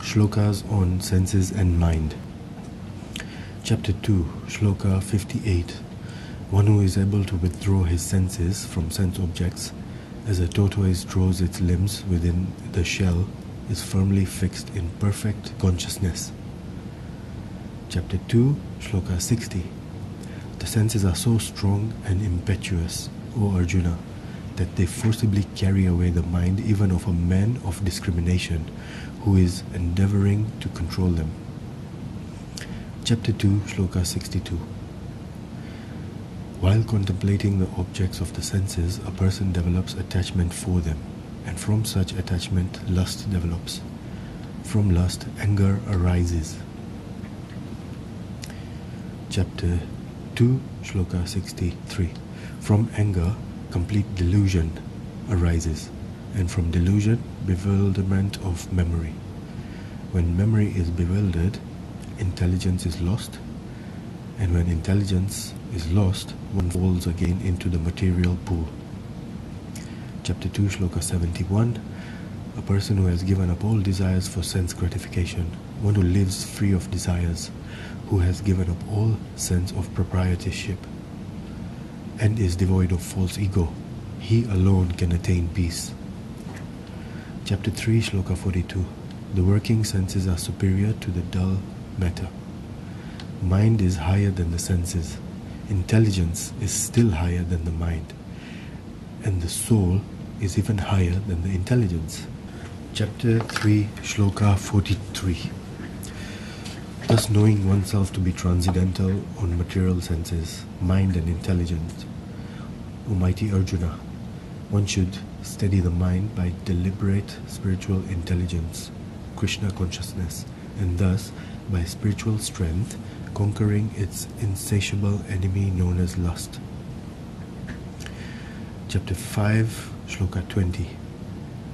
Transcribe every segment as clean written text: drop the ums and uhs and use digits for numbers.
Shlokas on Senses and Mind. Chapter 2, Shloka 58. One who is able to withdraw his senses from sense objects, as a tortoise draws its limbs within the shell, is firmly fixed in perfect consciousness. Chapter 2, Shloka 60. The senses are so strong and impetuous, O Arjuna, that they forcibly carry away the mind even of a man of discrimination who is endeavoring to control them. Chapter 2, Shloka 62. While contemplating the objects of the senses, a person develops attachment for them, and from such attachment lust develops. From lust, anger arises. Chapter 2, Shloka 63. From anger, complete delusion arises, and from delusion, bewilderment of memory. When memory is bewildered, intelligence is lost, and when intelligence is lost, one falls again into the material pool. Chapter 2, Shloka 71. A person who has given up all desires for sense gratification, one who lives free of desires, who has given up all sense of proprietorship, and is devoid of false ego, he alone can attain peace. Chapter 3, Shloka 42. The working senses are superior to the dull matter. Mind is higher than the senses. Intelligence is still higher than the mind. And the soul is even higher than the intelligence. Chapter 3, Shloka 43. Thus knowing oneself to be transcendental on material senses, mind and intelligence, O mighty Arjuna, one should steady the mind by deliberate spiritual intelligence, Krishna consciousness, and thus, by spiritual strength, conquering its insatiable enemy known as lust. Chapter 5, Shloka 20.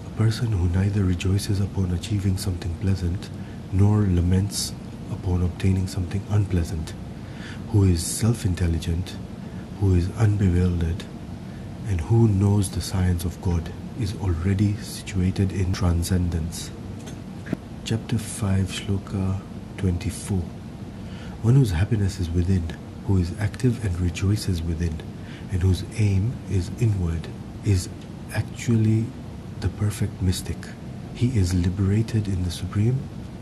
A person who neither rejoices upon achieving something pleasant, nor laments upon obtaining something unpleasant, who is self-intelligent, who is unbewildered, and who knows the science of God, is already situated in transcendence. Chapter 5, Shloka 24. One whose happiness is within, who is active and rejoices within, and whose aim is inward, is actually the perfect mystic. He is liberated in the Supreme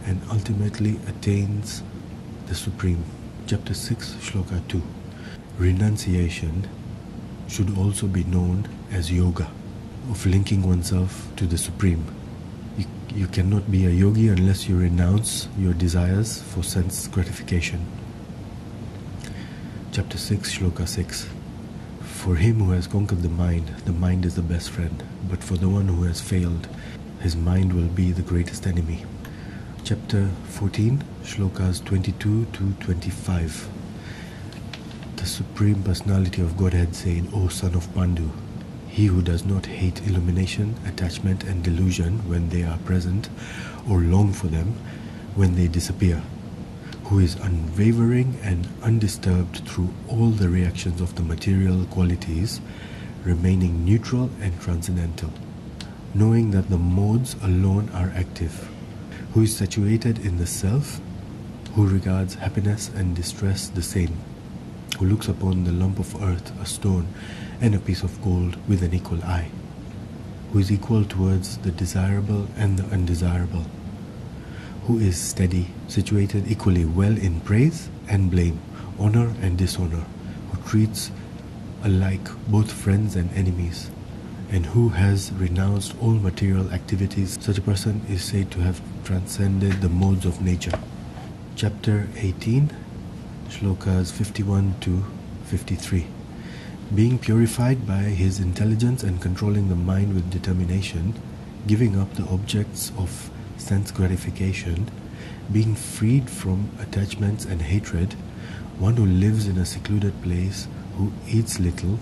and ultimately attains the Supreme. Chapter 6, Shloka 2. Renunciation should also be known as yoga, of linking oneself to the Supreme. You cannot be a yogi unless you renounce your desires for sense gratification. Chapter 6, Shloka 6. For him who has conquered the mind is the best friend, but for the one who has failed, his mind will be the greatest enemy. Chapter 14, Shlokas 22 to 25. The Supreme Personality of Godhead said, O son of Pandu, he who does not hate illumination, attachment and delusion when they are present, or long for them when they disappear, who is unwavering and undisturbed through all the reactions of the material qualities, remaining neutral and transcendental, knowing that the modes alone are active, who is situated in the self, who regards happiness and distress the same, who looks upon the lump of earth, a stone, and a piece of gold with an equal eye, who is equal towards the desirable and the undesirable, who is steady, situated equally well in praise and blame, honor and dishonor, who treats alike both friends and enemies, and who has renounced all material activities. Such a person is said to have transcended the modes of nature. Chapter 18, Shlokas 51 to 53. Being purified by his intelligence and controlling the mind with determination, giving up the objects of sense gratification, being freed from attachments and hatred, one who lives in a secluded place, who eats little,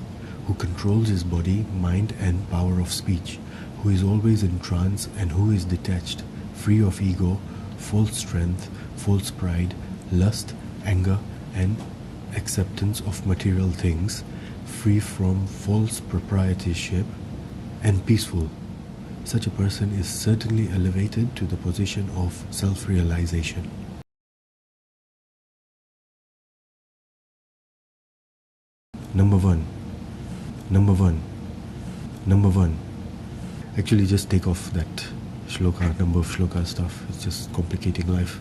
who controls his body, mind and power of speech, who is always in trance and who is detached, free of ego, false strength, false pride, lust, anger and acceptance of material things, free from false proprietorship and peaceful, such a person is certainly elevated to the position of self-realization. Number one. Actually, just take off that shloka, number of shloka stuff. It's just complicating life.